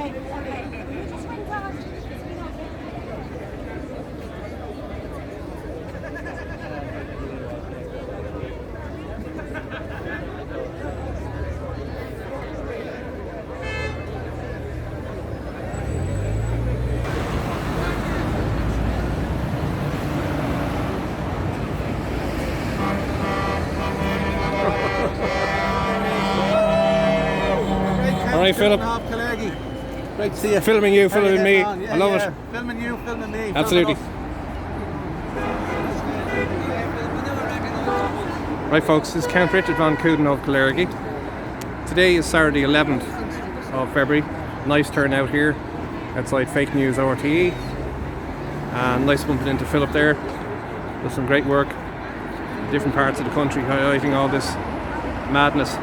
Alright, Philip. Coudenhove Kalergi. Great to see you. Filming you, filming me. Yeah, I love yeah. it. Filming you, filming me. Absolutely. Right, folks, this is Count Richard von Coudenhove Kalergi. Today is Saturday 11th of February. Nice turnout here outside Fake News RTE. And nice bumping into Philip there. Does some great work in different parts of the country, highlighting all this madness.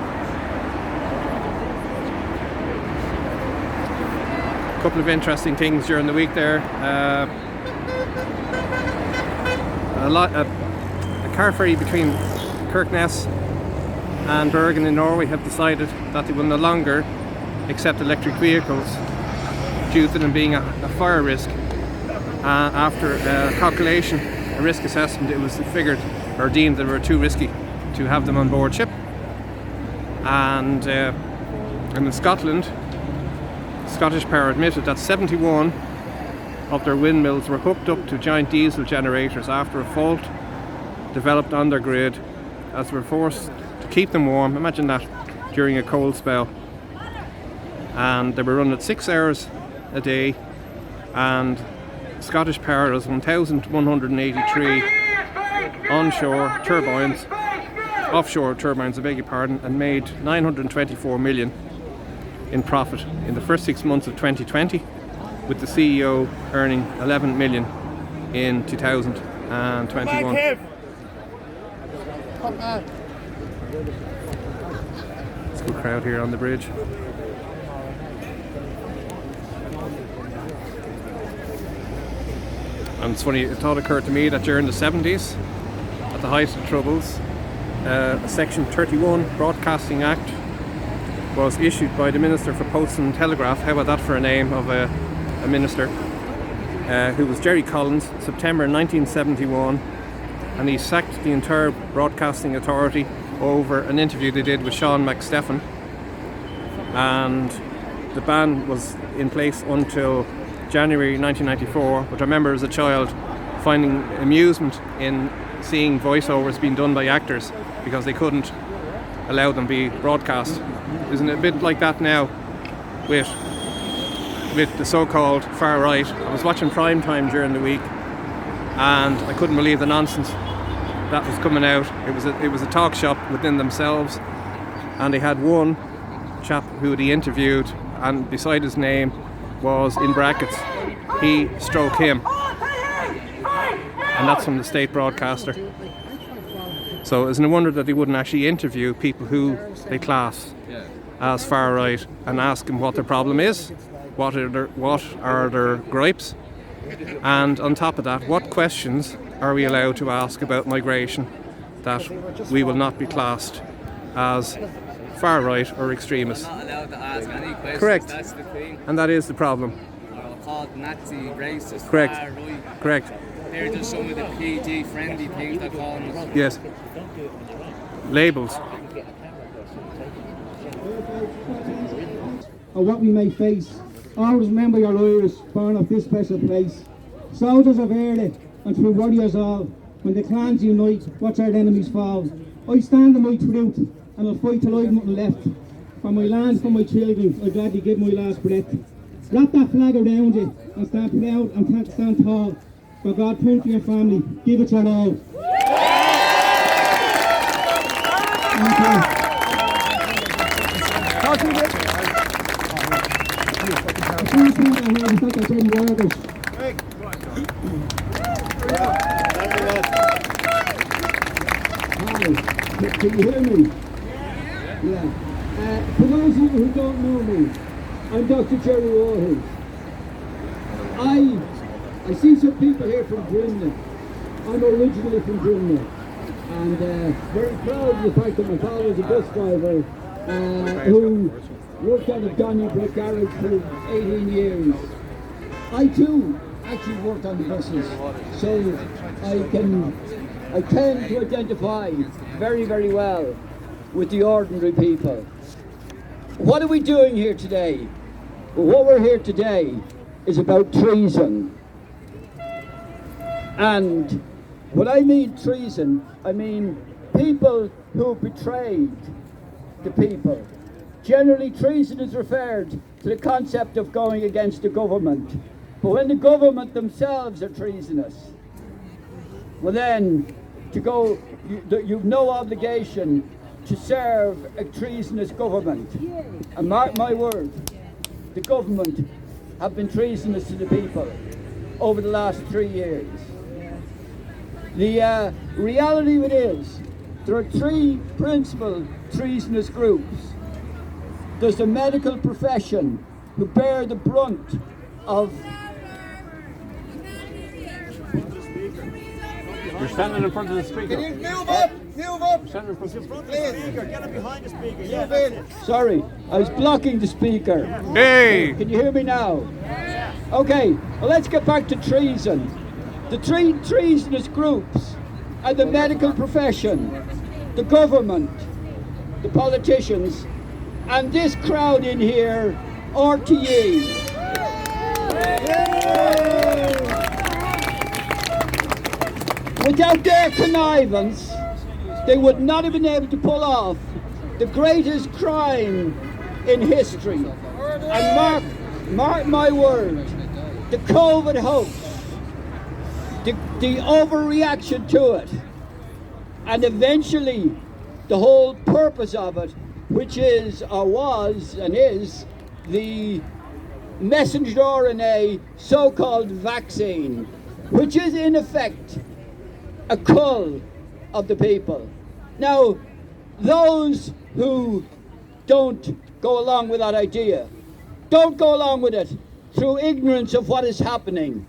A couple of interesting things during the week there. A car ferry between Kirkness and Bergen in Norway have decided that they will no longer accept electric vehicles due to them being a fire risk. After a calculation, a risk assessment, it was figured or deemed that they were too risky to have them on board ship. And in Scotland, Scottish Power admitted that 71 of their windmills were hooked up to giant diesel generators after a fault developed on their grid, as they were forced to keep them warm. Imagine that, during a cold spell. And they were run at 6 hours a day, and Scottish Power has 1,183 offshore turbines, I beg your pardon, and made 924 million in profit in the first 6 months of 2020, with the CEO earning 11 million in 2021. It's a good crowd here on the bridge. And it's funny, a thought occurred to me that during the 70s, at the height of the Troubles, a Section 31 Broadcasting Act was issued by the Minister for Posts and Telegraph. How about that for a name of a minister? Who was Jerry Collins, September 1971, and he sacked the entire Broadcasting Authority over an interview they did with Sean McStephen. And the ban was in place until January 1994, but I remember as a child finding amusement in seeing voiceovers being done by actors because they couldn't allow them to be broadcast. Isn't it a bit like that now with the so-called far right? I was watching Prime Time during the week and I couldn't believe the nonsense that was coming out. It was a talk shop within themselves, and they had one chap who they interviewed, and beside his name was in brackets, he stroke him, and that's from the state broadcaster. So it's no wonder that they wouldn't actually interview people who they class as far right and ask them what their problem is, what are their gripes, and on top of that, what questions are we allowed to ask about migration that we will not be classed as far right or extremists. We're not allowed to ask any questions. Correct. That's the thing. And that is the problem. Or called Nazi, racist, Correct. far right. Correct. They're just some of the PG friendly things they're calling us. Yes. Labels. Or what we may face. Always remember your Irish, born of this special place. Soldiers of FaRTE and true warriors all, when the clans unite, watch our enemies fall. I stand in my truth, and I'll fight till I've nothing left. For my land, for my children, I'll gladly give my last breath. Wrap that flag around you, and stand proud and stand tall. For God, country and family, give it your all. Thank you. Can you hear me? Yeah. For those of you who don't know me, I'm Dr. Jerry Warhouse. I see some people here from Drimnagh. I'm originally from Drimnagh, and very proud of the fact that my father was a bus driver who worked out of Coudenhove Kalergi for 18 years. I too actually worked on the buses, so I tend to identify very, very well with the ordinary people. What are we doing here today? Well, what we're here today is about treason. And when I mean treason, I mean people who betrayed the people. Generally, treason is referred to the concept of going against the government. But when the government themselves are treasonous, well then, you've no obligation to serve a treasonous government. And mark my word, the government have been treasonous to the people over the last 3 years. The reality of it is, there are 3 principal treasonous groups. There's the medical profession, who bear the brunt of... You're standing in front of the speaker. Can you move up? Move up! Standing in front of the Please. Get it behind the speaker. Yeah, that's it. Sorry, I was blocking the speaker. Hey! Can you hear me now? Okay, well let's get back to treason. The 3 treasonous groups are the medical profession, the government, the politicians, and this crowd in here, RTE. Without their connivance, they would not have been able to pull off the greatest crime in history. And mark my word, the COVID hoax, the overreaction to it, and eventually the whole purpose of it, which is, or was, and is, the messenger RNA so-called vaccine, which is in effect a cull of the people. Now, those who don't go along with that idea, don't go along with it through ignorance of what is happening.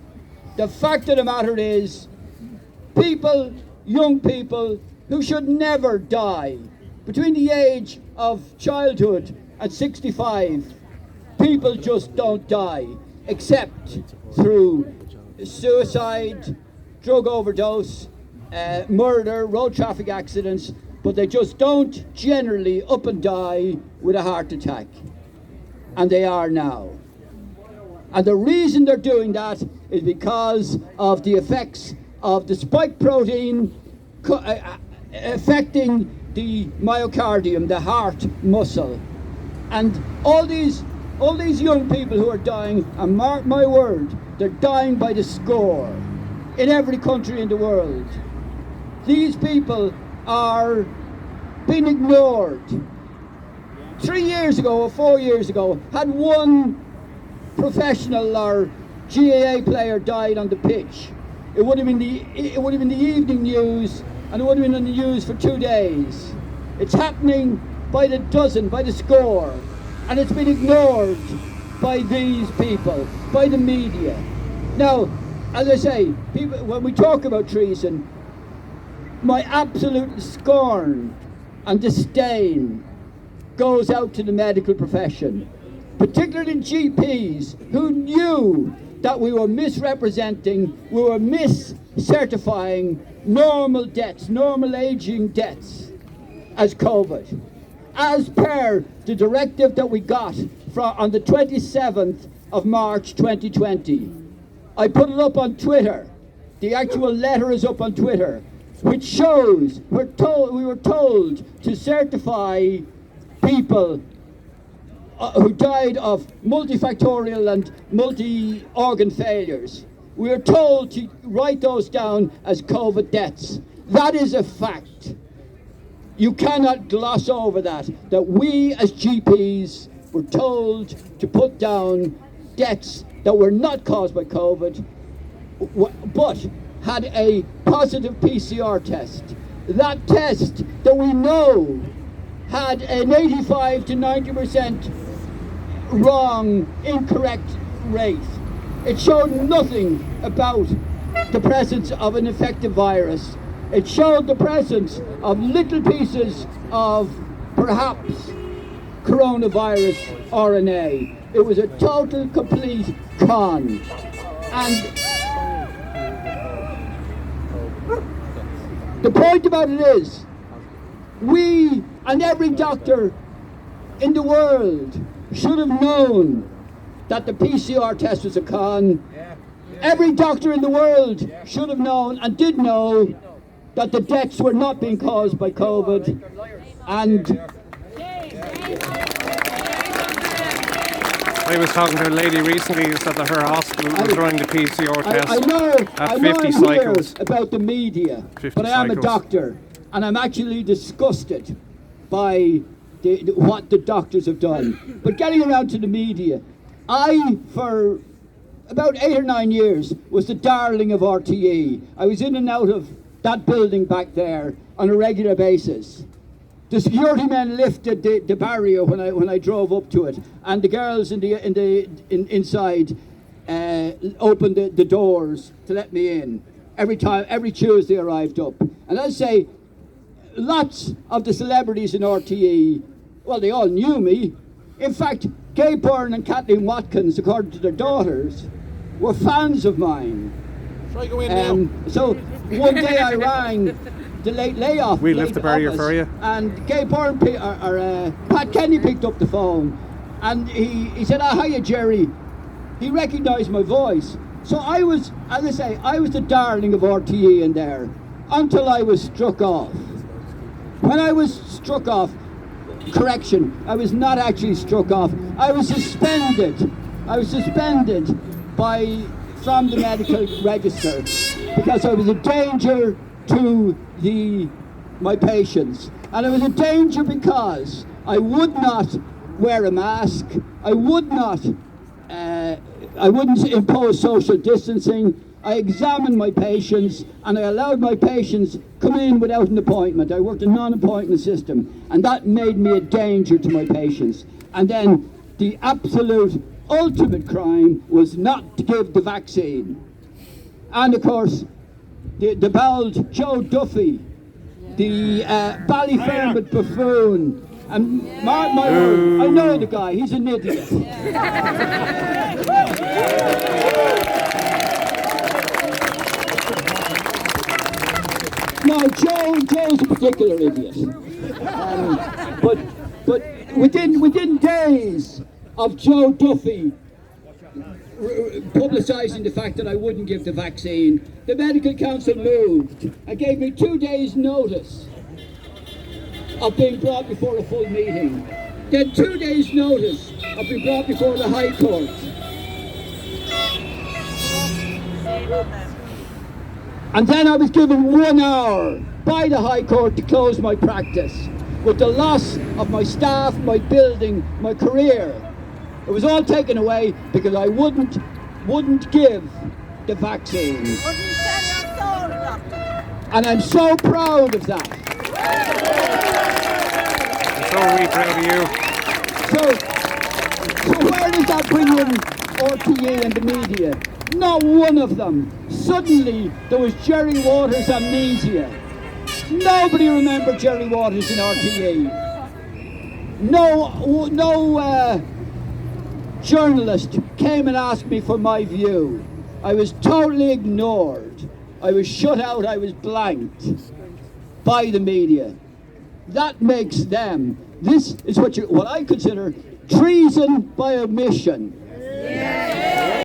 The fact of the matter is, people, young people, who should never die, between the age of childhood and 65, people just don't die, except through suicide, drug overdose, murder, road traffic accidents, but they just don't generally up and die with a heart attack. And they are now. And the reason they're doing that is because of the effects of the spike protein affecting the myocardium, the heart muscle. And all these young people who are dying, and mark my word, they're dying by the score in every country in the world. These people are being ignored. 3 years ago or 4 years ago, had one professional or GAA player died on the pitch, it would have been the evening news, and it would have been in the news for 2 days. It's happening by the dozen, by the score, and it's been ignored by these people, by the media. Now, as I say, people, when we talk about treason, my absolute scorn and disdain goes out to the medical profession, particularly GPs who knew that we were misrepresenting, we were miscertifying normal deaths, normal aging deaths as COVID. As per the directive that we got on the 27th of March 2020. I put it up on Twitter. The actual letter is up on Twitter, which shows we were told to certify people who died of multifactorial and multi-organ failures. We were told to write those down as COVID deaths. That is a fact. You cannot gloss over that we as GPs were told to put down deaths that were not caused by COVID, but had a positive PCR test. That test that we know had an 85 to 90% wrong, incorrect rate. It showed nothing about the presence of an infective virus. It showed the presence of little pieces of perhaps coronavirus RNA. It was a total, complete con. And the point about it is, we and every doctor in the world should have known that the PCR test was a con. Every doctor in the world should have known and did know that the deaths were not being caused by COVID. And I was talking to a lady recently who said that her hospital was running the PCR test I know at 50 I'm cycles. here about the media, 50 but I am a cycles. doctor, and I'm actually disgusted by what the doctors have done. But getting around to the media, I, for about 8 or 9 years, was the darling of RTE. I was in and out of that building back there on a regular basis. The security men lifted the barrier when I drove up to it, and the girls inside opened the doors to let me in every Tuesday I arrived up. And I'd say lots of the celebrities in RTE, well, they all knew me. In fact, Gay Byrne and Kathleen Watkins, according to their daughters, were fans of mine. So one day I rang the late layoff. We lift the barrier for you. And Gay Byrne, Pat Kenny picked up the phone, and he said, hiya Jerry. He recognised my voice. So I was, as I say, I was the darling of RTE in there until I was struck off. When I was struck off, correction, I was not actually struck off. I was suspended. I was suspended from the medical register because I was a danger to my patients, and I was a danger because I would not wear a mask. I wouldn't impose social distancing. I examined my patients, and I allowed my patients come in without an appointment. I worked a non-appointment system, and that made me a danger to my patients. And then the absolute ultimate crime was not to give the vaccine. And of course, the bald Joe Duffy, the Ballyfermot buffoon, and my word, I know the guy, he's an idiot. No, Joe's a particular idiot. But within days of Joe Duffy publicising the fact that I wouldn't give the vaccine, the Medical Council moved and gave me 2 days' notice of being brought before a full meeting. Then 2 days' notice of being brought before the High Court. And then I was given 1 hour by the High Court to close my practice, with the loss of my staff, my building, my career. It was all taken away because I wouldn't give the vaccine. Wouldn't sell your soul, doctor. And I'm so proud of that. So are we proud of you. So where does that bring in RTE and the media? Not one of them. Suddenly there was Jerry Waters' amnesia. Nobody remembered Jerry Waters in RTE. No journalist came and asked me for my view. I was totally ignored. I was shut out, I was blanked by the media. That makes them, this is what I consider treason by omission.